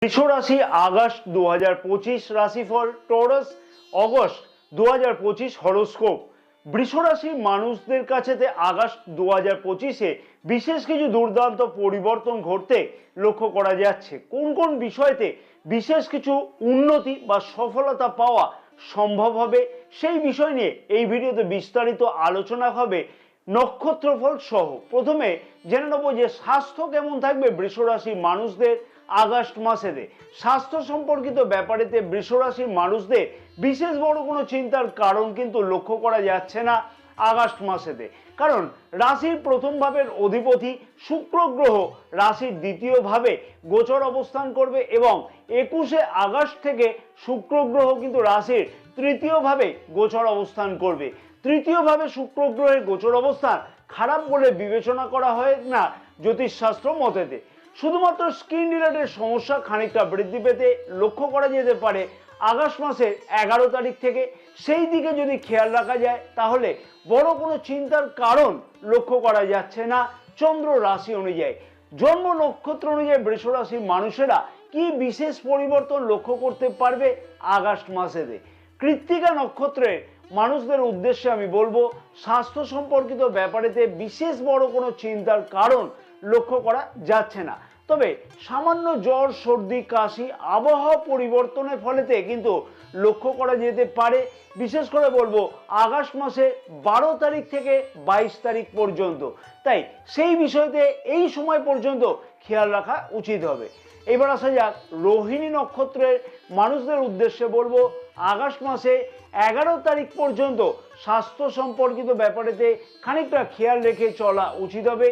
বৃষ রাশি আগস্ট 2025 রাশিফল টরাস অগস্ট 2025 হরোস্কোপ। বৃষ রাশির মানুষদের কাছেতে আগস্ট 2025-এ বিশেষ কিছু দুর্দান্ত পরিবর্তন ঘটতে লক্ষ্য করা যাচ্ছে। কোন কোন বিষয়তে বিশেষ কিছু উন্নতি বা সফলতা পাওয়া সম্ভব হবে সেই বিষয় নিয়ে এই ভিডিওতে বিস্তারিত আলোচনা হবে নক্ষত্রফল সহ। প্রথমে জেনে নেব যে স্বাস্থ্য কেমন থাকবে বৃষ রাশির মানুষদের আগস্ট মাসেতে। স্বাস্থ্য সম্পর্কিত ব্যাপারেতে বৃষ রাশির মানুষদের বিশেষ বড় কোনো চিন্তার কারণ কিন্তু লক্ষ্য করা যাচ্ছে না আগস্ট মাসেতে, কারণ রাশির প্রথম ভাবের অধিপতি শুক্র গ্রহ রাশির দ্বিতীয় ভাবে গোচর অবস্থান করবে এবং 21শে আগস্ট থেকে শুক্র গ্রহ কিন্তু রাশির তৃতীয় ভাবে গোচর অবস্থান করবে। তৃতীয় ভাবে শুক্র গ্রহের গোচর অবস্থান খারাপ বলে বিবেচনা করা হয় না জ্যোতিষশাস্ত্র মতেতে। শুধুমাত্র স্কিন রিলেটেড সমস্যা খানিকটা বৃদ্ধি পেতে লক্ষ্য করা যেতে পারে আগস্ট মাসের 11 তারিখ থেকে। সেই দিকে যদি খেয়াল রাখা যায় তাহলে বড় কোনো চিন্তার কারণ লক্ষ্য করা যাচ্ছে না চন্দ্র রাশি অনুযায়ী। জন্ম নক্ষত্র অনুযায়ী বৃষ রাশির মানুষেরা কি বিশেষ পরিবর্তন লক্ষ্য করতে পারবে আগস্ট মাসেতে। কৃত্তিকা নক্ষত্রের মানুষদের উদ্দেশ্যে আমি বলবো স্বাস্থ্য সম্পর্কিত ব্যাপারেতে বিশেষ বড় কোনো চিন্তার কারণ লক্ষ্য করা যাচ্ছে না, তবে সামান্য জ্বর সর্দি কাশি আবহাওয়া পরিবর্তনের ফলেতে কিন্তু লক্ষ্য করা যেতে পারে। বিশেষ করে বলবো আগস্ট মাসে 12 তারিখ থেকে 22 তারিখ পর্যন্ত, তাই সেই বিষয়তে এই সময় পর্যন্ত খেয়াল রাখা উচিত হবে। এবার আসা যাক রোহিণী নক্ষত্রের মানুষদের উদ্দেশ্যে বলবো আগস্ট মাসে 11 তারিখ পর্যন্ত স্বাস্থ্য সম্পর্কিত ব্যাপারেতে খানিকটা খেয়াল রেখে চলা উচিত হবে।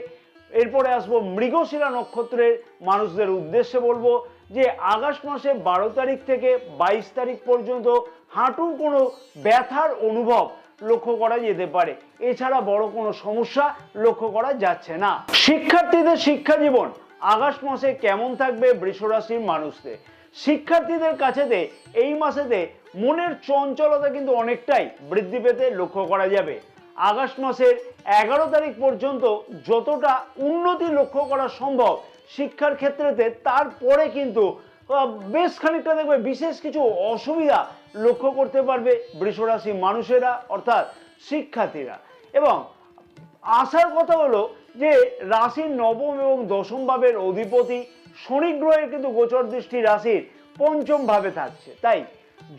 এরপরে আসবো মৃগশিরা নক্ষত্রের মানুষদের উদ্দেশ্যে বলবো যে আগস্ট মাসে 12 তারিখ থেকে 22 তারিখ পর্যন্ত হাঁটুর কোনো ব্যথার অনুভব লক্ষ্য করা যেতে পারে, এছাড়া বড় কোনো সমস্যা লক্ষ্য করা যাচ্ছে না। শিক্ষার্থীদের শিক্ষা জীবন আগস্ট মাসে কেমন থাকবে বৃষ রাশির মানুষদের। শিক্ষার্থীদের কাছেতে এই মাসেতে মনের চঞ্চলতা কিন্তু অনেকটাই বৃদ্ধি পেতে লক্ষ্য করা যাবে। আগস্ট মাসের 11 তারিখ পর্যন্ত যতটা উন্নতি লক্ষ্য করা সম্ভব শিক্ষার ক্ষেত্রেতে, তারপরে কিন্তু বেশ খানিকটা দেখবে বিশেষ কিছু অসুবিধা লক্ষ্য করতে পারবে বৃষ রাশির মানুষেরা অর্থাৎ শিক্ষার্থীরা। এবং আসার কথা হলো যে রাশির নবম এবং দশম ভাবের অধিপতি শনি গ্রহের কিন্তু গোচর দৃষ্টি রাশির পঞ্চম ভাবে থাকছে, তাই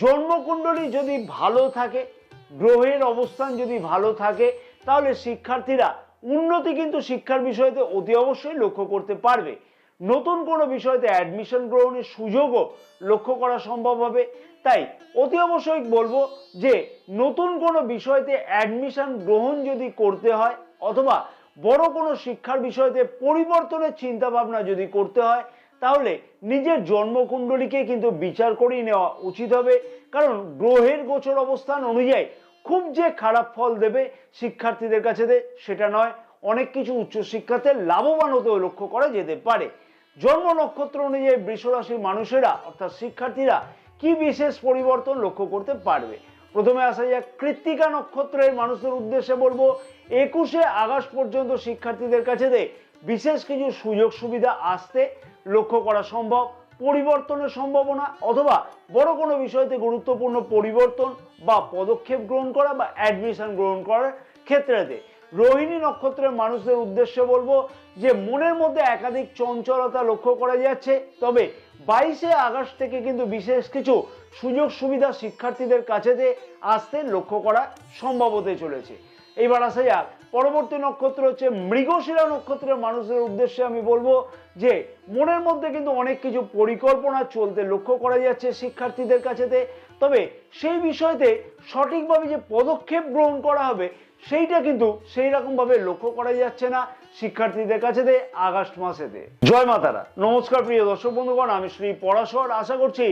জন্মকুণ্ডলী যদি ভালো থাকে, গ্রহের অবস্থান যদি ভালো থাকে, তাহলে শিক্ষার্থীরা উন্নতি কিন্তু শিক্ষার বিষয়তে অতি অবশ্যই লক্ষ্য করতে পারবে। নতুন কোনো বিষয়তে অ্যাডমিশন গ্রহণের সুযোগও লক্ষ্য করা সম্ভব হবে, তাই অতি অবশ্যই বলবো যে নতুন কোনো বিষয়তে অ্যাডমিশন গ্রহণ যদি করতে হয় অথবা বড় কোনো শিক্ষার বিষয়তে পরিবর্তনের চিন্তা ভাবনা যদি করতে হয় তাহলে নিজের জন্মকুণ্ডলীকে কিন্তু বিচার করেই নেওয়া উচিত হবে, কারণ গ্রহের গোচর অবস্থান অনুযায়ী খুব যে খারাপ ফল দেবে শিক্ষার্থীদের কাছে সেটা নয়, অনেক কিছু উচ্চশিক্ষাতে লাভবান হতেও লক্ষ্য করা যেতে পারে। জন্ম নক্ষত্র অনুযায়ী বৃষ রাশির মানুষেরা অর্থাৎ শিক্ষার্থীরা কি বিশেষ পরিবর্তন লক্ষ্য করতে পারবে। প্রথমে আসা যাক কৃত্তিকা নক্ষত্রের মানুষদের উদ্দেশ্যে বলবো 21শে আগস্ট পর্যন্ত শিক্ষার্থীদের কাছে বিশেষ কিছু সুযোগ সুবিধা আসতে লক্ষ্য করা সম্ভব। পরিবর্তনের সম্ভাবনা অথবা বড় কোনো বিষয়তে গুরুত্বপূর্ণ পরিবর্তন বা পদক্ষেপ গ্রহণ করা বা অ্যাডমিশন গ্রহণ করার ক্ষেত্রেতে। রোহিণী নক্ষত্রের মানুষদের উদ্দেশ্যে বলবো যে মনের মধ্যে একাধিক চঞ্চলতা লক্ষ্য করা যাচ্ছে, তবে 22শে আগস্ট থেকে কিন্তু বিশেষ কিছু সুযোগ সুবিধা শিক্ষার্থীদের কাছে আসতে লক্ষ্য করা সম্ভব হতে চলেছে। এইবার আসা যাক পরবর্তী নক্ষত্র হচ্ছে মৃগশিরা নক্ষত্রের মানুষদের উদ্দেশ্যে আমি বলবো যে মনের মধ্যে কিন্তু অনেক কিছু পরিকল্পনা চলতে লক্ষ্য করা যাচ্ছে শিক্ষার্থীদের কাছেতে, তবে সেই বিষয়তে সঠিকভাবে যে পদক্ষেপ গ্রহণ করা হবে সেইটা কিন্তু সেই রকম ভাবে লক্ষ্য করা যাচ্ছে না শিক্ষার্থীদের কাছে আগস্ট মাসেতে। জয় মাতারা, নমস্কার প্রিয় দর্শক বন্ধুগণ, আমি শ্রী পরাশর। আশা করছি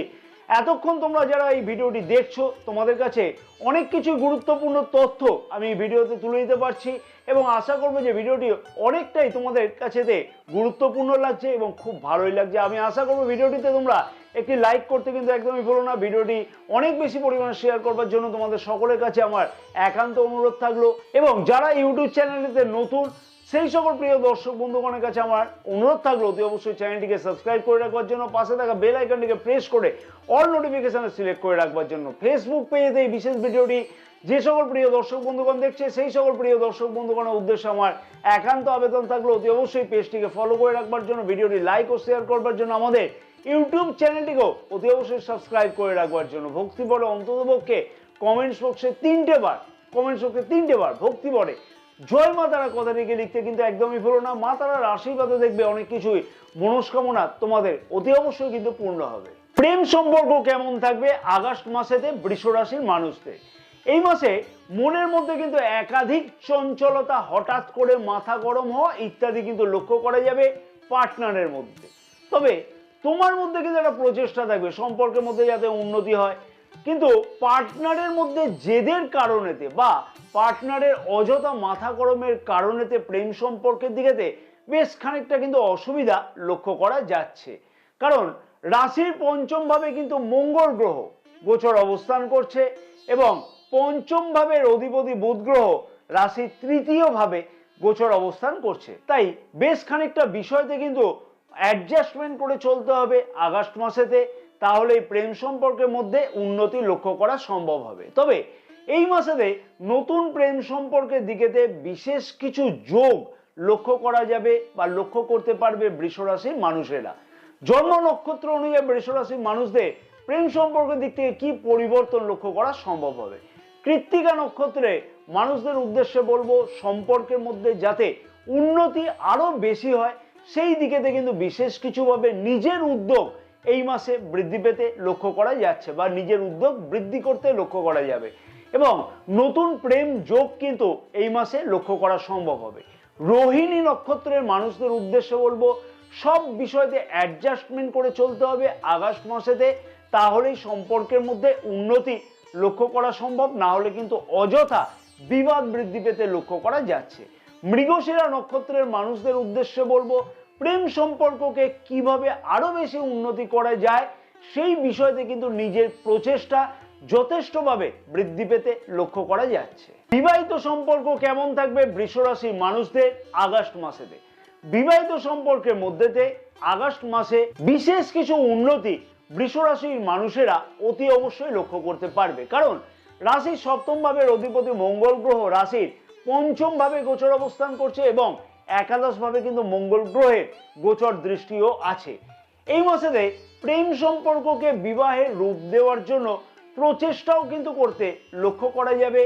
এতক্ষণ তোমরা যারা এই ভিডিওটি দেখছো তোমাদের কাছে অনেক কিছু গুরুত্বপূর্ণ তথ্য আমি এই ভিডিওতে তুলে দিতে পারছি এবং আশা করবো যে ভিডিওটি অনেকটাই তোমাদের কাছে গুরুত্বপূর্ণ লাগছে এবং খুব ভালোই লাগছে। আমি আশা করবো ভিডিওটিতে তোমরা একটি লাইক করতে কিন্তু একদমই ভুলো না, ভিডিওটি অনেক বেশি পরিমাণে শেয়ার করবার জন্য তোমাদের সকলের কাছে আমার একান্ত অনুরোধ থাকলো। এবং যারা ইউটিউব চ্যানেলটিতে নতুন সেই সকল প্রিয় দর্শক বন্ধুগণের কাছে আমার অনুরোধ থাকলো অতি অবশ্যই চ্যানেলটিকে সাবস্ক্রাইব করে রাখবার জন্য, পাশে থাকা বেল আইকনটিকে প্রেস করে অল নোটিফিকেশনে সিলেক্ট করে রাখবার জন্য। ফেসবুক পেজে এই বিশেষ ভিডিওটি যে সকল প্রিয় দর্শক বন্ধুগণ দেখছে সেই সকল প্রিয় দর্শক বন্ধুগণের উদ্দেশ্যে আমার একান্ত আবেদন থাকলো অতি অবশ্যই পেজটিকে ফলো করে রাখবার জন্য, ভিডিওটি লাইক ও শেয়ার করবার জন্য, আমাদের ইউটিউব চ্যানেলটিকেও অতি অবশ্যই সাবস্ক্রাইব করে রাখবার জন্য। ভক্তি বলে অন্ততপক্ষে কমেন্টস বক্সে 3টে বার ভক্তি বলে জয় মা তারা কথাটিকে লিখতে কিন্তু একদমই ভুলো না। মা তারার আশীর্বাদে দেখবে অনেক কিছুই মনস্কামনা তোমাদের অতি অবশ্যই কিন্তু পূর্ণ হবে। প্রেম সম্পর্ক কেমন থাকবে আগস্ট মাসেতে বৃষ রাশির মানুষদের? এই মাসে মনের মধ্যে কিন্তু একাধিক চঞ্চলতা, হঠাৎ করে মাথা গরম হওয়া ইত্যাদি কিন্তু লক্ষ্য করা যাবে পার্টনারের মধ্যে। তবে তোমার মধ্যে কিন্তু একটা প্রচেষ্টা থাকবে সম্পর্কের মধ্যে যাতে উন্নতি হয়, কিন্তু পার্টনারের মধ্যে জেদের কারণেতে বা পার্টনারের অযথা মাথা গরমের কারণেতে প্রেম সম্পর্কের দিকেতে বেশ খানিকটা কিন্তু অসুবিধা লক্ষ্য করা যাচ্ছে। কারণ রাশির পঞ্চম ভাবে কিন্তু মঙ্গল গ্রহ গোচর অবস্থান করছে এবং পঞ্চম ভাবের অধিপতি বুধ গ্রহ রাশির তৃতীয় ভাবে গোচর অবস্থান করছে। তাই বেশ খানিকটা বিষয়তে কিন্তু অ্যাডজাস্টমেন্ট করে চলতে হবে আগস্ট মাসেতে, তাহলে প্রেম সম্পর্কের মধ্যে উন্নতি লক্ষ্য করা সম্ভব হবে। তবে এই মাসেতে নতুন প্রেম সম্পর্কের দিকেতে বিশেষ কিছু যোগ লক্ষ্য করা যাবে বা লক্ষ্য করতে পারবে বৃষ রাশির মানুষেরা। জন্ম নক্ষত্র অনুযায়ী বৃষ রাশির মানুষদের প্রেম সম্পর্কের দিক থেকে কি পরিবর্তন লক্ষ্য করা সম্ভব হবে? কৃত্তিকা নক্ষত্রে মানুষদের উদ্দেশ্যে বলবো সম্পর্কের মধ্যে যাতে উন্নতি আরো বেশি হয় সেই দিকেতে কিন্তু বিশেষ কিছুভাবে নিজের উদ্যোগ এই মাসে বৃদ্ধি পেতে লক্ষ্য করা যাচ্ছে বা নিজের উদ্যোগ বৃদ্ধি করতে লক্ষ্য করা যাবে এবং নতুন প্রেম যোগ কিন্তু এই মাসে লক্ষ্য করা সম্ভব হবে। রোহিণী নক্ষত্রের মানুষদের উদ্দেশ্যে বলবো সব বিষয়তে অ্যাডজাস্টমেন্ট করে চলতে হবে আগস্ট মাসেতে, তাহলেই সম্পর্কের মধ্যে উন্নতি লক্ষ্য করা সম্ভব, না হলে কিন্তু অযথা বিবাদ বৃদ্ধি পেতে লক্ষ্য করা যাচ্ছে। মৃগশিরা নক্ষত্রের মানুষদের উদ্দেশ্যে বলবো প্রেম সম্পর্ককে কিভাবে আরো বেশি উন্নতি করা যায় সেই বিষয়তে কিন্তু নিজের প্রচেষ্টা যথেষ্টভাবে বৃদ্ধি পেতে লক্ষ্য করা যাচ্ছে। বিবাহিত সম্পর্ক কেমন থাকবে বৃষ রাশির মানুষদের আগস্ট মাসেতে? বিবাহিত সম্পর্কের মধ্যেতে আগস্ট মাসে বিশেষ কিছু উন্নতি বৃষ রাশির মানুষেরা অতি অবশ্যই লক্ষ্য করতে পারবে, কারণ রাশির সপ্তম ভাবের অধিপতি মঙ্গল গ্রহ রাশির পঞ্চম ভাবে গোচর অবস্থান করছে এবং একাদশ ভাবে কিন্তু মঙ্গল গ্রহের গোচর দৃষ্টিও আছে। এই মাসেতে প্রেম সম্পর্ককে বিবাহের রূপ দেওয়ার জন্য প্রচেষ্টাও কিন্তু করতে লক্ষ্য করা যাবে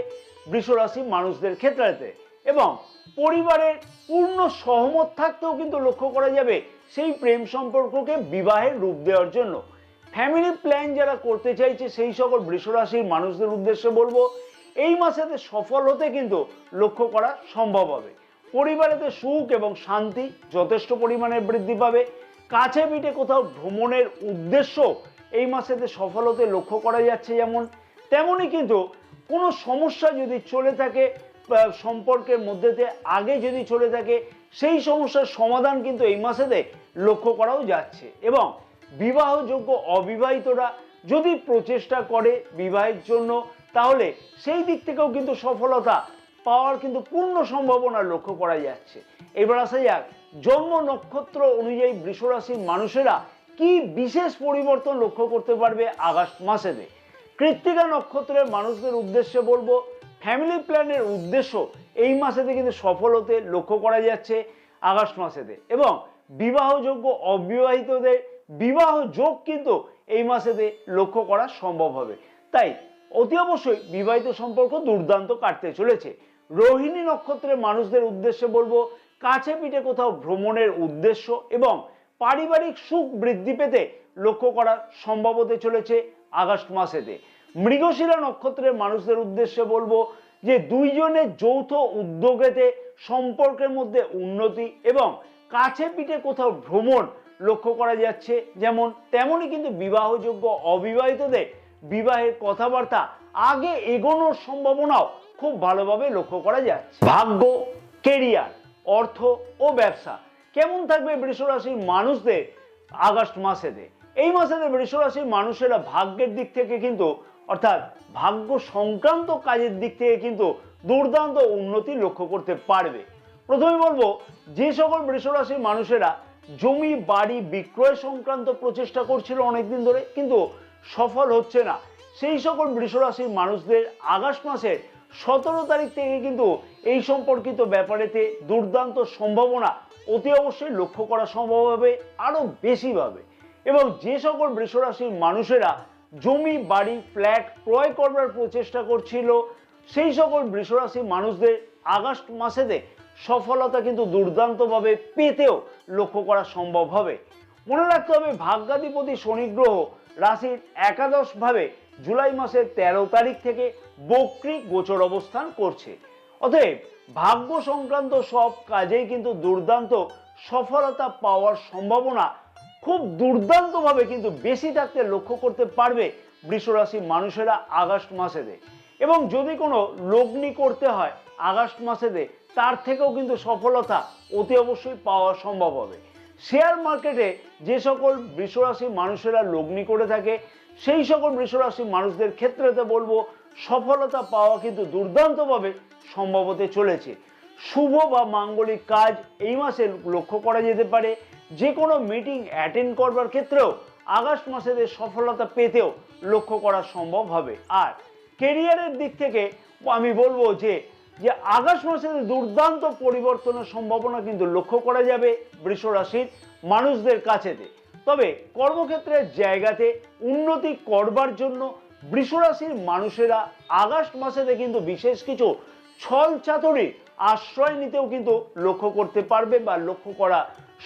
বৃষ রাশির মানুষদের ক্ষেত্রেতে এবং পরিবারের পূর্ণ সহমত থাকতেও কিন্তু লক্ষ্য করা যাবে সেই প্রেম সম্পর্ককে বিবাহের রূপ দেওয়ার জন্য। ফ্যামিলি প্ল্যান যারা করতে চাইছে সেই সকল বৃষ রাশির মানুষদের উদ্দেশ্যে বলবো এই মাসেতে সফল হতে কিন্তু লক্ষ্য করা সম্ভব হবে। পরিবারেতে সুখ এবং শান্তি যথেষ্ট পরিমাণে বৃদ্ধি পাবে। কাছে পিঠে কোথাও ভ্রমণের উদ্দেশ্য এই মাসেতে সফল হতে লক্ষ্য করা যাচ্ছে যেমন, তেমনই কিন্তু কোনো সমস্যা যদি চলে থাকে সম্পর্কের মধ্যেতে আগে যদি চলে থাকে সেই সমস্যার সমাধান কিন্তু এই মাসেতে লক্ষ্য করাও যাচ্ছে এবং বিবাহযোগ্য অবিবাহিতরা যদি প্রচেষ্টা করে বিবাহের জন্য তাহলে সেই দিক থেকেও কিন্তু সফলতা পাওয়ার কিন্তু পূর্ণ সম্ভাবনা লক্ষ্য করা যাচ্ছে। এবার আসা যাক জন্ম নক্ষত্র অনুযায়ী বৃষ রাশির মানুষেরা কি বিশেষ পরিবর্তন লক্ষ্য করতে পারবে আগস্ট মাসেতে। কৃত্তিকা নক্ষত্রের মানুষদের উদ্দেশ্যে বলবো ফ্যামিলি প্ল্যানের উদ্দেশ্য এই মাসেতে কিন্তু সফল হতে লক্ষ্য করা যাচ্ছে আগস্ট মাসেতে এবং বিবাহযোগ্য অবিবাহিতদের বিবাহ যোগ কিন্তু এই মাসেতে লক্ষ্য করা সম্ভব হবে। তাই অতি অবশ্যই বিবাহিত সম্পর্ক দুর্দান্ত কাটতে চলেছে। রোহিণী নক্ষত্রের মানুষদের উদ্দেশ্যে বলবো কাছে পিঠে কোথাও ভ্রমণের উদ্দেশ্য এবং পারিবারিক সুখ বৃদ্ধি পেতে লক্ষ্য করা সম্ভব হতে চলেছে আগস্ট মাসেতে। মৃগশিরা নক্ষত্রের মানুষদের উদ্দেশ্যে বলবো যে দুইজনের যৌথ উদ্যোগেতে সম্পর্কের মধ্যে উন্নতি এবং কাছে পিঠে কোথাও ভ্রমণ লক্ষ্য করা যাচ্ছে যেমন, তেমনই কিন্তু বিবাহযোগ্য অবিবাহিতদের বিবাহের কথাবার্তা আগে এগোনোর সম্ভাবনাও খুব ভালোভাবে লক্ষ্য করা যাচ্ছে। ভাগ্য, কেরিয়ার, অর্থ ও ব্যবসা কেমন থাকবে বৃষ রাশির মানুষদের আগস্ট মাসেতে? এই মাসেতে বৃষ রাশির মানুষেরা ভাগ্যের দিক থেকে কিন্তু অর্থাৎ ভাগ্য সংক্রান্ত কাজের দিক থেকে কিন্তু দুর্দান্ত উন্নতি লক্ষ্য করতে পারবে। প্রথমে বলবো, যে সকল বৃষ রাশির মানুষেরা জমি বাড়ি বিক্রয় সংক্রান্ত প্রচেষ্টা করছিল অনেকদিন ধরে কিন্তু সফল হচ্ছে না, সেই সকল বৃষ রাশির মানুষদের আগস্ট মাসের 17 তারিখ থেকে কিন্তু এই সম্পর্কিত ব্যাপারেতে দুর্দান্ত সম্ভাবনা অতি অবশ্যই লক্ষ্য করা সম্ভব হবে, আরো বেশিভাবে। এবং যে সকল বৃষ রাশির মানুষেরা জমি বাড়ি ফ্ল্যাট ক্রয় করবার প্রচেষ্টা করছিল, সেই সকল বৃষ রাশির মানুষদের আগস্ট মাসেতে সফলতা কিন্তু দুর্দান্তভাবে পেতেও লক্ষ্য করা সম্ভব হবে। মনে রাখতে হবে, ভাগ্যাধিপতি শনি গ্রহ রাশির একাদশভাবে জুলাই মাসের 13 তারিখ থেকে বক্রী গোচর অবস্থান করছে। অতএব ভাগ্য সংক্রান্ত সব কাজেই কিন্তু দুর্দান্ত সফলতা পাওয়ার সম্ভাবনা খুব দুর্দান্তভাবে কিন্তু বেশি থাকতে লক্ষ্য করতে পারবে বৃষ রাশির মানুষেরা আগস্ট মাসেতে। এবং যদি কোনো লগ্নি করতে হয় আগস্ট মাসেতে, তার থেকেও কিন্তু সফলতা অতি অবশ্যই পাওয়া সম্ভব হবে। শেয়ার মার্কেটে যে সকল বৃষ রাশির মানুষেরা লগ্নি করে থাকে, সেই সকল বৃষ রাশির মানুষদের ক্ষেত্রেতে বলবো সফলতা পাওয়া কিন্তু দুর্দান্তভাবে সম্ভব হতে চলেছে। শুভ বা মাঙ্গলিক কাজ এই মাসে লক্ষ্য করা যেতে পারে। যে কোনো মিটিং অ্যাটেন্ড করবার ক্ষেত্রেও আগস্ট মাসে সফলতা পেতেও লক্ষ্য করা সম্ভব হবে। আর কেরিয়ারের দিক থেকে আমি বলবো যে আগস্ট মাসে দুর্দান্ত পরিবর্তনের সম্ভাবনা কিন্তু লক্ষ্য করা যাবে বৃষ রাশির মানুষদের কাছেতে। তবে কর্মক্ষেত্রের জায়গাতে উন্নতি করবার জন্য বৃষ রাশির মানুষেরা আগস্ট মাসেতে কিন্তু বিশেষ কিছু ছল চাতুরির আশ্রয় নিতেও কিন্তু লক্ষ্য করতে পারবে বা লক্ষ্য করা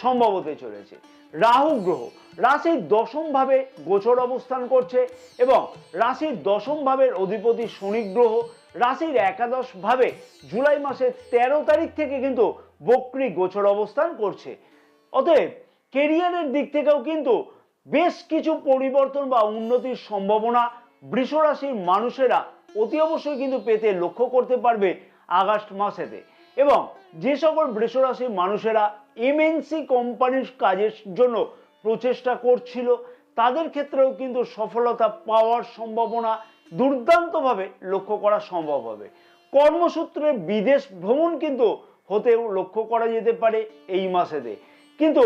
সম্ভব হতে চলেছে। রাহু গ্রহ রাশির 10ম ভাবে গোচর অবস্থান করছে এবং রাশির 10ম ভাবের অধিপতি শনি গ্রহ রাশির একাদশ ভাবে জুলাই মাসের 13 তারিখ থেকে কিন্তু বক্রী গোচর অবস্থান করছে। অতএব কেরিয়ারের দিক থেকেও কিন্তু বেশ কিছু পরিবর্তন বা উন্নতির সম্ভাবনা বৃষ রাশির মানুষেরা অতি অবশ্যই কিন্তু পেতে লক্ষ্য করতে পারবে আগস্ট মাসেতে। এবং যে সকল বৃষ রাশির মানুষেরা এমএনসি কোম্পানির কাজের জন্য প্রচেষ্টা করছিল, তাদের ক্ষেত্রেও কিন্তু সফলতা পাওয়ার সম্ভাবনা দুর্দান্তভাবে লক্ষ্য করা সম্ভব হবে। কর্মসূত্রে বিদেশ ভ্রমণ কিন্তু হতেও লক্ষ্য করা যেতে পারে এই মাসেতে। কিন্তু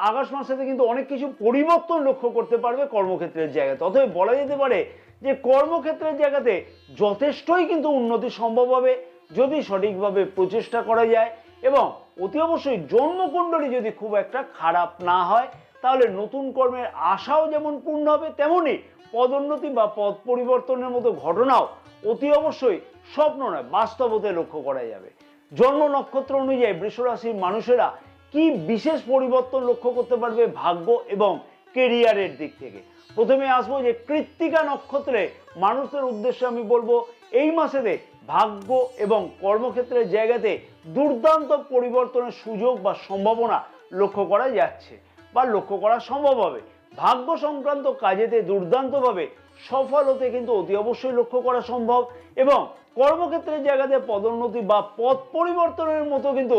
আগস্ট মাসেতে কিন্তু অনেক কিছু পরিবর্তন লক্ষ্য করতে পারবে কর্মক্ষেত্রের জায়গাতে। অতএব বলা যেতে পারে যে কর্মক্ষেত্রের জায়গাতে যথেষ্টই কিন্তু উন্নতি সম্ভব হবে যদি সঠিকভাবে প্রচেষ্টা করা যায়। এবং অতি অবশ্যই জন্মকুণ্ডলী যদি খুব একটা খারাপ না হয়, তাহলে নতুন কর্মের আশাও যেমন পূর্ণ হবে, তেমনি পদোন্নতি বা পদ পরিবর্তনের মতো ঘটনাও অতি অবশ্যই স্বপ্ন নয়, বাস্তব হতে লক্ষ্য করা যাবে। জন্ম নক্ষত্র অনুযায়ী বৃষ রাশির মানুষেরা কি বিশেষ পরিবর্তন লক্ষ্য করতে পারবে ভাগ্য এবং কেরিয়ারের দিক থেকে। প্রথমে আসবো যে কৃত্তিকা নক্ষত্রে মানুষদের উদ্দেশ্যে আমি বলবো এই মাসেতে ভাগ্য এবং কর্মক্ষেত্রের জায়গাতে দুর্দান্ত পরিবর্তনের সুযোগ বা সম্ভাবনা লক্ষ্য করা যাচ্ছে বা লক্ষ্য করা সম্ভব হবে। ভাগ্য সংক্রান্ত কাজেতে দুর্দান্তভাবে সফল হতে কিন্তু অতি অবশ্যই লক্ষ্য করা সম্ভব এবং কর্মক্ষেত্রের জায়গাতে পদোন্নতি বা পদ পরিবর্তনের মতো কিন্তু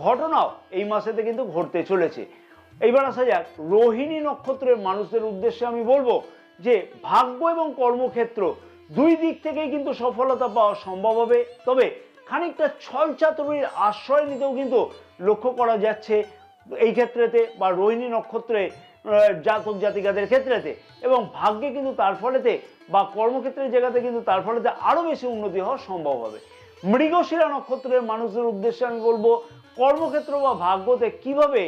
ঘটনাও এই মাসেতে কিন্তু ঘটতে চলেছে। এইবার আসা যাক রোহিণী নক্ষত্রের মানুষদের উদ্দেশ্যে আমি বলবো যে ভাগ্য এবং কর্মক্ষেত্র দুই দিক থেকেই কিন্তু সফলতা পাওয়া সম্ভব হবে। তবে খানিকটা ছল চাতুরির আশ্রয় নিতেও কিন্তু লক্ষ্য করা যাচ্ছে এই ক্ষেত্রেতে বা রোহিণী নক্ষত্রে জাতক জাতিকাদের ক্ষেত্রেতে। এবং ভাগ্যে কিন্তু তার ফলেতে বা কর্মক্ষেত্রের জায়গাতে কিন্তু তার ফলেতে আরো বেশি উন্নতি হওয়া সম্ভব হবে। মৃগশিরা নক্ষত্রের মানুষদের উদ্দেশ্যে আমি বলবো কর্মক্ষেত্র বা ভাগ্যতে কিভাবে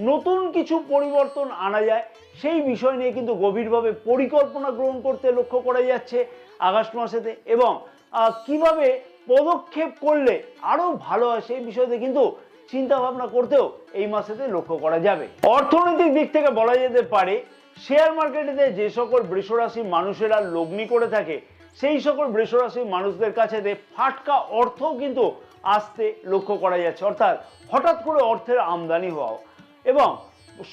নতুন কিছু পরিবর্তন আনা যায় সেই বিষয় নিয়ে কিন্তু গভীরভাবে পরিকল্পনা গ্রহণ করতে লক্ষ্য করা যাচ্ছে আগস্ট মাসেতে। এবং কিভাবে পদক্ষেপ করলে আরো ভালো হয় সেই বিষয়তে কিন্তু চিন্তা ভাবনা করতেও এই মাসেতে লক্ষ্য করা যাবে। অর্থনৈতিক দিক থেকে বলা যেতে পারে শেয়ার মার্কেটে যে সকল বৃষ রাশির মানুষেরা লগ্নি করে থাকে, সেই সকল বৃষ রাশির মানুষদের কাছে ফাটকা অর্থও কিন্তু আসতে লক্ষ্য করা যাচ্ছে, অর্থাৎ হঠাৎ করে অর্থের আমদানি হওয়া এবং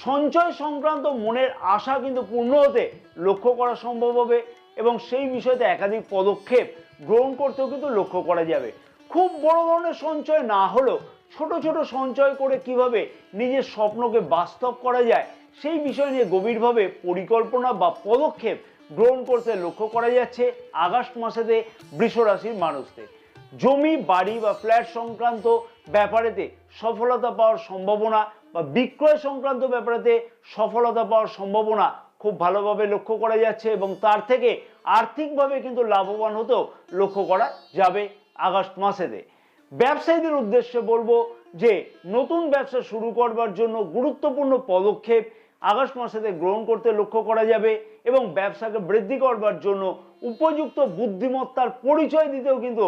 সঞ্চয় সংক্রান্ত মনের আশা কিন্তু পূর্ণ হতে লক্ষ্য করা সম্ভব হবে। এবং সেই বিষয়তে একাধিক পদক্ষেপ গ্রহণ করতেও কিন্তু লক্ষ্য করা যাবে। খুব বড় ধরনের সঞ্চয় না হলেও ছোট ছোট সঞ্চয় করে কিভাবে নিজের স্বপ্নকে বাস্তব করা যায় সেই বিষয় নিয়ে গভীরভাবে পরিকল্পনা বা পদক্ষেপ গ্রহণ করতে লক্ষ্য করা যাচ্ছে আগস্ট মাসেতে বৃষ রাশির মানুষদের। জমি বাড়ি বা ফ্ল্যাট সংক্রান্ত ব্যাপারেতে সফলতা পাওয়ার সম্ভাবনা বা বিক্রয় সংক্রান্ত ব্যাপারেতে সফলতা পাওয়ার সম্ভাবনা খুব ভালোভাবে লক্ষ্য করা যাচ্ছে এবং তার থেকে আর্থিকভাবে কিন্তু লাভবান হতেও লক্ষ্য করা যাবে আগস্ট মাসেতে। ব্যবসায়ীদের উদ্দেশ্যে বলবো যে নতুন ব্যবসা শুরু করবার জন্য গুরুত্বপূর্ণ পদক্ষেপ আগস্ট মাসেতে গ্রহণ করতে লক্ষ্য করা যাবে এবং ব্যবসাকে বৃদ্ধি করবার জন্য উপযুক্ত বুদ্ধিমত্তার পরিচয় দিতেও কিন্তু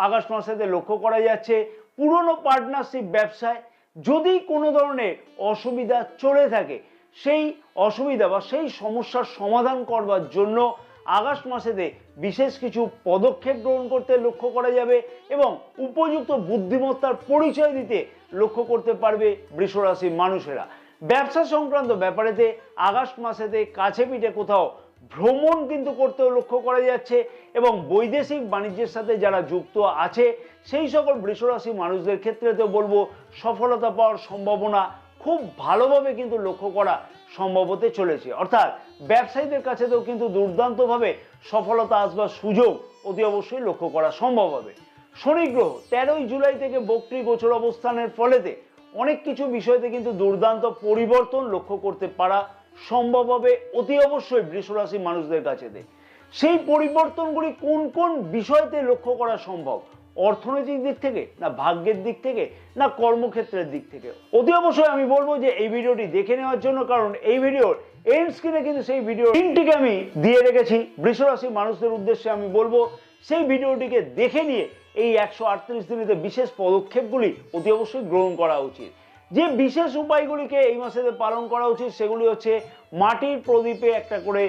আগস্ট মাসেতে লক্ষ্য করা যাচ্ছে। পুরনো পার্টনারশিপ ব্যবসায় যদি কোনো ধরনের অসুবিধা চলে থাকে সেই অসুবিধা বা সেই সমস্যার সমাধান করবার জন্য আগস্ট মাসেতে বিশেষ কিছু পদক্ষেপ গ্রহণ করতে লক্ষ্য করা যাবে এবং উপযুক্ত বুদ্ধিমত্তার পরিচয় দিতে লক্ষ্য করতে পারবে বৃষ রাশির মানুষেরা। ব্যবসা সংক্রান্ত ব্যাপারেতে আগস্ট মাসেতে কাছে পিঠে কোথাও ভ্রমণ কিন্তু করতেও লক্ষ্য করা যাচ্ছে এবং বৈদেশিক বাণিজ্যের সাথে যারা যুক্ত আছে সেই সকল বৃষ রাশি মানুষদের ক্ষেত্রেতেও বলবো সফলতা পাওয়ার সম্ভাবনা খুব ভালোভাবে কিন্তু লক্ষ্য করা সম্ভব হতে চলেছে। অর্থাৎ ব্যবসায়ীদের কাছেতেও কিন্তু দুর্দান্তভাবে সফলতা আসবার সুযোগ অতি অবশ্যই লক্ষ্য করা সম্ভব হবে। শনি গ্রহ 13ই জুলাই থেকে বক্রী গোচর অবস্থানের ফলেতে অনেক কিছু বিষয়তে কিন্তু দুর্দান্ত পরিবর্তন লক্ষ্য করতে পারা সম্ভব হবে অতি অবশ্যই বৃষ রাশি মানুষদের কাছেতে। সেই পরিবর্তনগুলি কোন কোন বিষয়তে লক্ষ্য করা সম্ভব? অর্থনৈতিক দিক থেকে, না ভাগ্যের দিক থেকে, না কর্মক্ষেত্রের দিক থেকে? অতি অবশ্যই আমি বলবো যে এই ভিডিওটি দেখে নেওয়ার জন্য, কারণ এই ভিডিওর এন্ড স্ক্রিনে কিন্তু সেই ভিডিও লিঙ্কটিকে আমি দিয়ে রেখেছি। বৃষ রাশি মানুষদের উদ্দেশ্যে আমি বলবো সেই ভিডিওটিকে দেখে নিয়ে এই 138 দিনেতে বিশেষ পদক্ষেপগুলি অতি অবশ্যই গ্রহণ করা উচিত। যে বিশেষ উপায়গুলিকে এই মাসেতে পালন করা উচিত সেগুলি হচ্ছে মাটির প্রদীপে একটা করে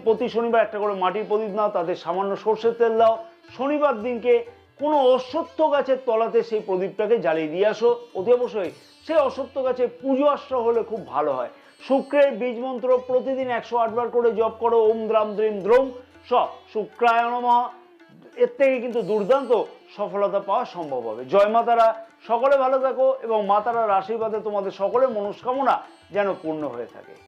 প্রতি শনিবার একটা করে মাটির প্রদীপ নাও, তাতে সামান্য সর্ষের তেল দাও। শনিবার দিনকে কোনো অশ্বত্থ গাছের তলাতে সেই প্রদীপটাকে জ্বালিয়ে দিয়ে আসো। অতি অবশ্যই সেই অশ্বত্থ গাছে পুজো আশ্রা হলে খুব ভালো হয়। শুক্রের বীজ মন্ত্র প্রতিদিন 108 বার করে জপ করো, ওম দ্রাম দ্রিম দ্রৌম স শুক্রায় নমঃ। এর থেকে কিন্তু দুর্দান্ত সফলতা পাওয়া সম্ভব হবে। জয় মাতারা, সকলে ভালো থাকো এবং মাতারার আশীর্বাদে তোমাদের সকলের মনস্কামনা যেন পূর্ণ হয়ে থাকে।